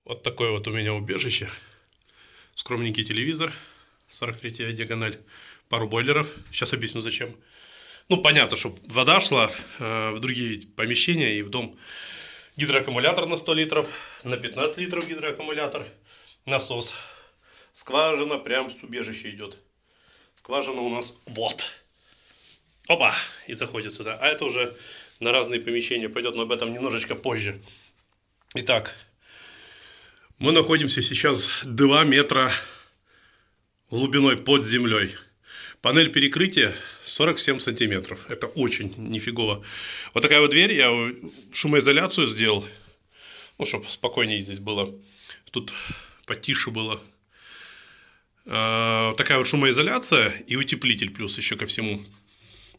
Вот такое вот у меня убежище. Скромненький телевизор, 43-я диагональ, пару бойлеров. Сейчас объясню зачем. Ну, понятно, чтобы вода шла в другие помещения и в дом. Гидроаккумулятор на 100 литров, на 15 литров гидроаккумулятор, насос. Скважина прям с убежища идет. Скважина у нас вот. Опа! И заходит сюда. А это уже на разные помещения пойдет, но об этом немножечко позже. Итак, мы находимся сейчас 2 метра глубиной под землей. Панель перекрытия 47 сантиметров. Это очень нифигово. Вот такая вот дверь. Я шумоизоляцию сделал. Ну, чтобы спокойнее здесь было. Тут потише было. Такая вот шумоизоляция и утеплитель плюс еще ко всему.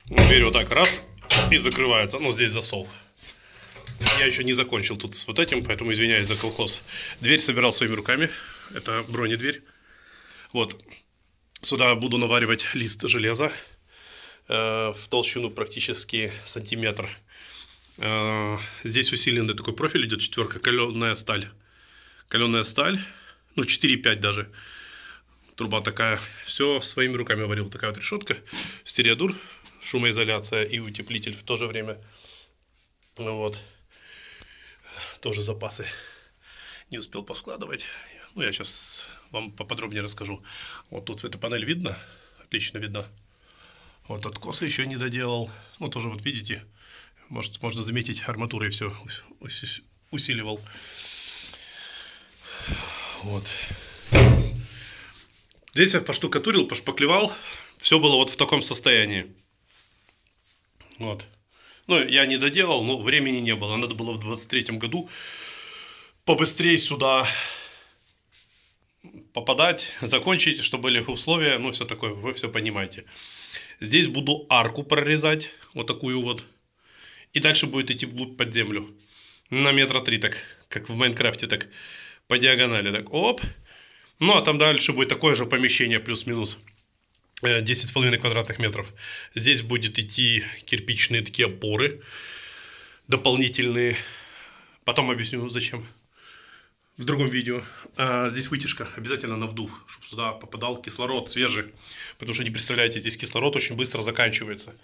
Дверь вот так раз и закрывается. Ну, здесь засов. Я еще не закончил тут с вот этим, поэтому извиняюсь за колхоз. Дверь собирал своими руками. Это бронедверь. Вот. Сюда буду наваривать лист железа в толщину практически сантиметр. Здесь усиленный такой профиль идет, 4, каленая сталь. Каленая сталь, ну 4,5 даже. Труба такая. Все своими руками варил. Такая вот решетка. Стереодур, шумоизоляция и утеплитель в то же время. Вот. Тоже запасы не успел поскладывать. Ну, я сейчас вам поподробнее расскажу. Вот тут эта панель видно. Отлично видно. Вот откосы еще не доделал. Ну, тоже вот видите. Можно заметить, арматурой все усиливал. Вот. Здесь я поштукатурил, пошпаклевал. Все было вот в таком состоянии. Вот. Ну, я не доделал, но времени не было. Надо было в 23-м году побыстрее сюда попадать, закончить, чтобы были условия. Ну, все такое, вы все понимаете. Здесь буду арку прорезать, вот такую вот. И дальше будет идти вглубь под землю. На 3 метра так, как в Майнкрафте, так по диагонали. Так, оп. Ну, а там дальше будет такое же помещение, плюс-минус. 10,5 квадратных метров. Здесь будет идти кирпичные такие опоры дополнительные. Потом объясню зачем. В другом видео. Здесь вытяжка обязательно на вдув, чтобы сюда попадал кислород свежий. Потому что не представляете, здесь кислород очень быстро заканчивается.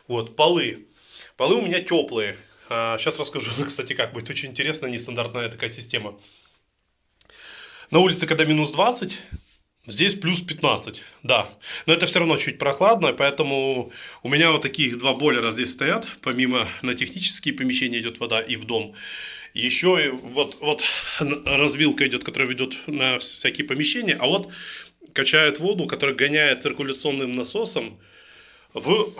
Вот, полы. Полы у меня теплые. Сейчас расскажу, кстати, как будет очень интересно, нестандартная такая система. На улице, когда минус 20, здесь плюс 15, да. Но это все равно чуть прохладно, поэтому у меня вот таких 2 бойлера здесь стоят. Помимо на технические помещения идет вода и в дом. Еще вот развилка идет, которая ведет на всякие помещения. А вот качает воду, которая гоняет циркуляционным насосом в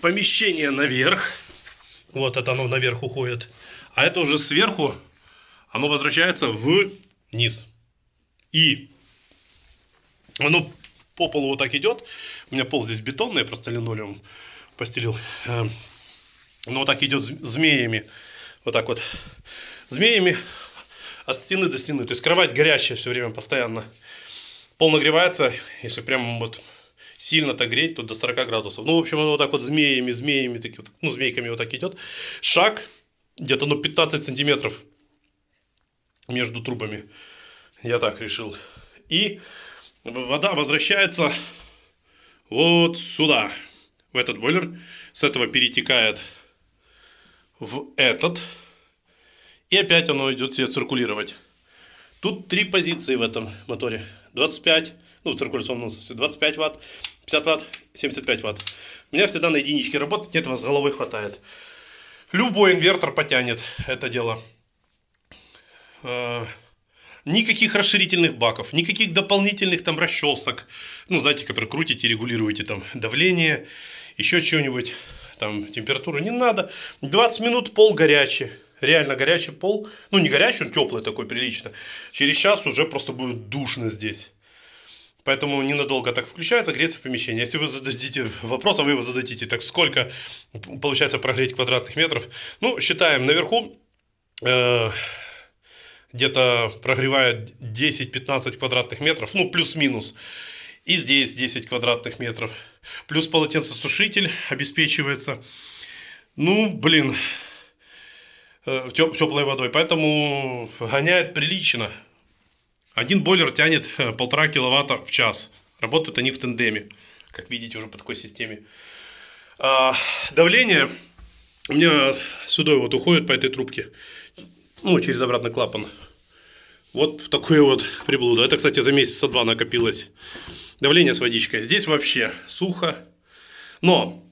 помещение наверх. Вот это оно наверх уходит. А это уже сверху оно возвращается вниз. И оно по полу вот так идет. У меня пол здесь бетонный, я просто линолеум постелил. Но вот так идет змеями. Вот так вот. Змеями от стены до стены. То есть кровать горячая все время, постоянно. Пол нагревается, если прям вот сильно так греть, то до 40 градусов. Ну, в общем, оно вот так вот змеями, такие вот, ну, змейками вот так идет. Шаг где-то, ну, 15 сантиметров между трубами. Я так решил. И вода возвращается вот сюда, в этот бойлер. С этого перетекает в этот. И опять оно идет себе циркулировать. Тут 3 позиции в этом моторе. 25, ну в циркуляционном насосе, 25 ватт, 50 ватт, 75 ватт. У меня всегда на единичке работает, этого с головой хватает. Любой инвертор потянет это дело. Никаких расширительных баков, никаких дополнительных там расчесок. Ну, знаете, которые крутите, регулируете там давление, еще что-нибудь, там температуру. Не надо. 20 минут пол горячий. Реально горячий пол. Ну, не горячий, он теплый такой, прилично. Через час уже просто будет душно здесь. Поэтому ненадолго так включается, греется в помещении. Если вы зададите вопрос, а вы его зададите, так сколько получается прогреть квадратных метров? Ну, считаем наверху. Где-то прогревает 10-15 квадратных метров, ну плюс-минус. И здесь 10 квадратных метров. Плюс полотенцесушитель обеспечивается. Ну, блин. теплой водой, поэтому гоняет прилично. Один бойлер тянет 1,5 киловатта в час. Работают они в тандеме, как видите, уже по такой системе. Давление у меня сюда вот уходит по этой трубке, ну, через обратный клапан. Вот в такую вот приблуду. Это, кстати, за месяца 2 накопилось давление с водичкой. Здесь вообще сухо, но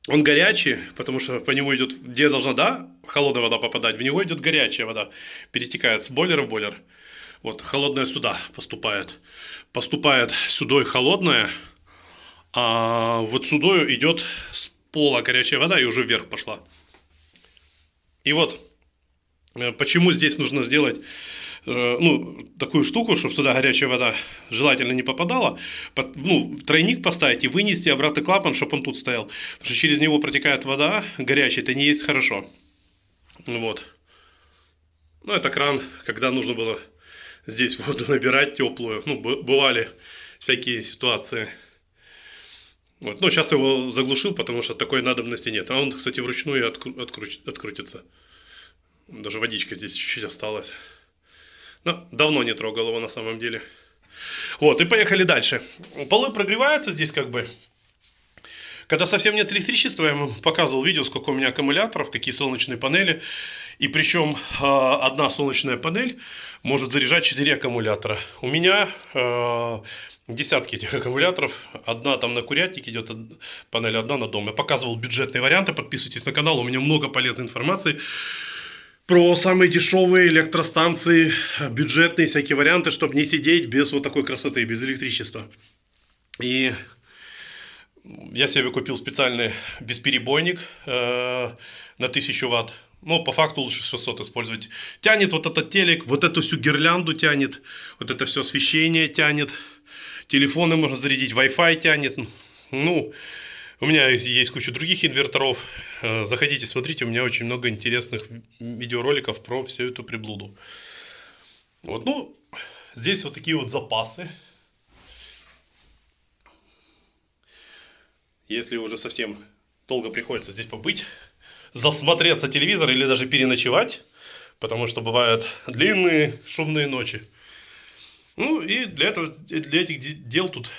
он горячий, потому что по нему идет, где должна, да, холодная вода попадать, в него идет горячая вода, перетекает с бойлера в бойлер. Вот, холодная сюда поступает. Поступает сюда холодная, а вот сюда идет с пола горячая вода и уже вверх пошла. И вот, почему здесь нужно сделать, ну, такую штуку, чтобы сюда горячая вода желательно не попадала, ну, тройник поставить и вынести обратный клапан, чтобы он тут стоял. Потому что через него протекает вода горячая, это не есть хорошо. Вот. Ну, это кран, когда нужно было здесь воду набирать теплую. Ну, бывали всякие ситуации. Вот. Но сейчас его заглушил, потому что такой надобности нет. А он, кстати, вручную открутится. Даже водичка здесь чуть-чуть осталась. Но давно не трогал его на самом деле. Вот, и поехали дальше. Полы прогреваются здесь как бы. Когда совсем нет электричества, я вам показывал видео, сколько у меня аккумуляторов, какие солнечные панели. И причем одна солнечная панель может заряжать 4 аккумулятора. У меня десятки этих аккумуляторов. Одна там на курятнике идет панель, одна на дом. Я показывал бюджетные варианты. Подписывайтесь на канал, у меня много полезной информации про самые дешевые электростанции, бюджетные всякие варианты, чтобы не сидеть без вот такой красоты, без электричества. И я себе купил специальный бесперебойник на 1000 ватт. Но по факту лучше 600 использовать. Тянет вот этот телек, вот эту всю гирлянду тянет, вот это все освещение тянет, телефоны можно зарядить, Wi-Fi тянет. Ну, у меня есть куча других инверторов. Заходите, смотрите, у меня очень много интересных видеороликов про всю эту приблуду. Вот, ну, здесь вот такие вот запасы. Если уже совсем долго приходится здесь побыть, засмотреться телевизор или даже переночевать, потому что бывают длинные шумные ночи. Ну и для этих дел тут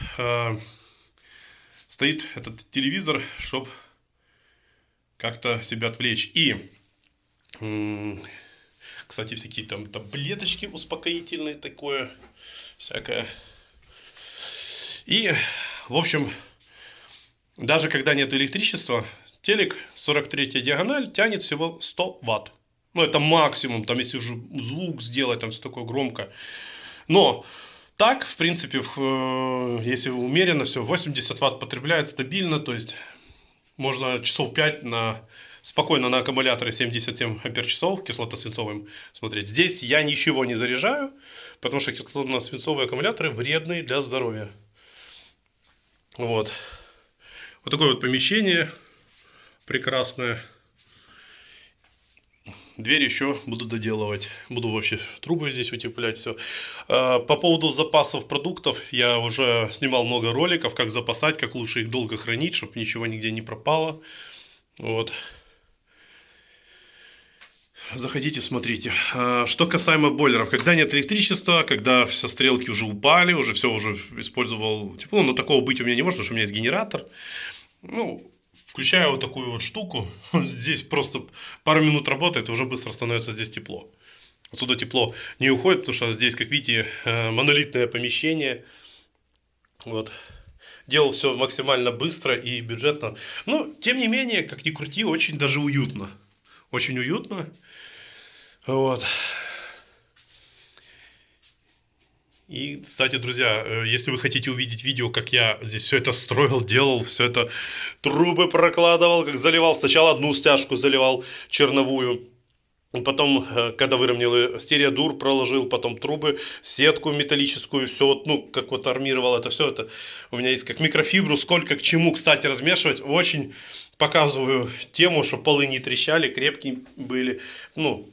стоит этот телевизор, чтобы как-то себя отвлечь. И, кстати, всякие там таблеточки успокоительные, такое всякое. И, в общем, даже когда нет электричества, телек 43 диагональ тянет всего 100 ватт. Ну, это максимум, там, если уже звук сделать, там все такое громко. Но так, в принципе, если умеренно все, 80 ватт потребляет стабильно, то есть можно часов 5 спокойно на аккумуляторе 77 ампер-часов кислотно-свинцовым смотреть. Здесь я ничего не заряжаю, потому что кислотно-свинцовые аккумуляторы вредные для здоровья. Вот. Вот такое вот помещение прекрасное. Дверь еще буду доделывать. Буду вообще трубы здесь утеплять, все. По поводу запасов продуктов я уже снимал много роликов, как запасать, как лучше их долго хранить, чтобы ничего нигде не пропало. Вот. Заходите, смотрите. Что касаемо бойлеров. Когда нет электричества, когда все стрелки уже упали, уже все уже использовал тепло, но такого быть у меня не может, потому что у меня есть генератор. Ну, включаю вот такую вот штуку, здесь просто пару минут работает, и уже быстро становится здесь тепло. Отсюда тепло не уходит, потому что здесь, как видите, монолитное помещение. Вот. Делал все максимально быстро и бюджетно. Но, тем не менее, как ни крути, очень даже уютно. Очень уютно. Вот. И, кстати, друзья, если вы хотите увидеть видео, как я здесь все это строил, делал, все это трубы прокладывал, как заливал. Сначала одну стяжку заливал черновую. Потом, когда выровнял, стереодур проложил, потом трубы, сетку металлическую, все вот, ну, как вот армировал это все. Это у меня есть как микрофибру, сколько к чему, кстати, размешивать. Очень показываю тему, чтобы полы не трещали, крепкие были. Ну,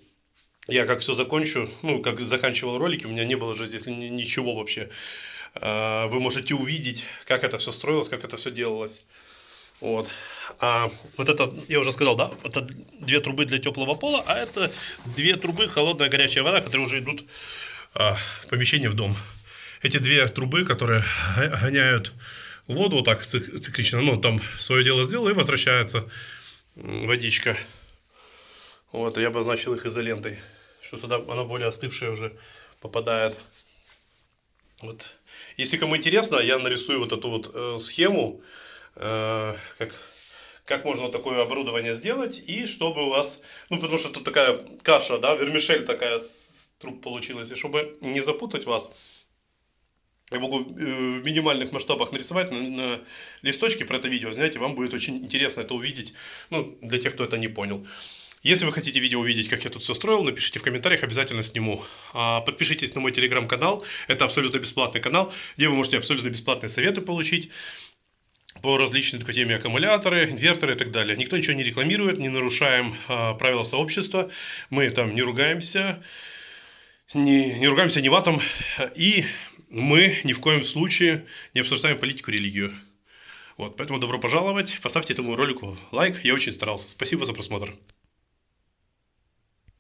я как все закончу, ну, как заканчивал ролики, у меня не было же здесь ничего вообще. Вы можете увидеть, как это все строилось, как это все делалось. Вот. А вот это, я уже сказал, да, это 2 трубы для теплого пола, а это 2 трубы холодная горячая вода, которые уже идут в помещение, в дом. Эти 2 трубы, которые гоняют воду вот так циклично, ну, там свое дело сделал и возвращается водичка. Вот, я обозначил их изолентой, что сюда она более остывшая уже попадает. Вот. Если кому интересно, я нарисую вот эту вот схему, как можно такое оборудование сделать, и чтобы у вас, ну, потому что тут такая каша, да, вермишель такая с труб получилась, и чтобы не запутать вас, я могу в минимальных масштабах нарисовать на листочке про это видео, знаете, вам будет очень интересно это увидеть, ну, для тех, кто это не понял. Если вы хотите видео увидеть, как я тут все строил, напишите в комментариях, обязательно сниму. Подпишитесь на мой телеграм-канал, это абсолютно бесплатный канал, где вы можете абсолютно бесплатные советы получить по различным такой теме: аккумуляторы, инверторы и так далее. Никто ничего не рекламирует, не нарушаем правила сообщества, мы там не ругаемся, не ругаемся ни матом, и мы ни в коем случае не обсуждаем политику, религию. Вот, поэтому добро пожаловать, поставьте этому ролику лайк, я очень старался. Спасибо за просмотр.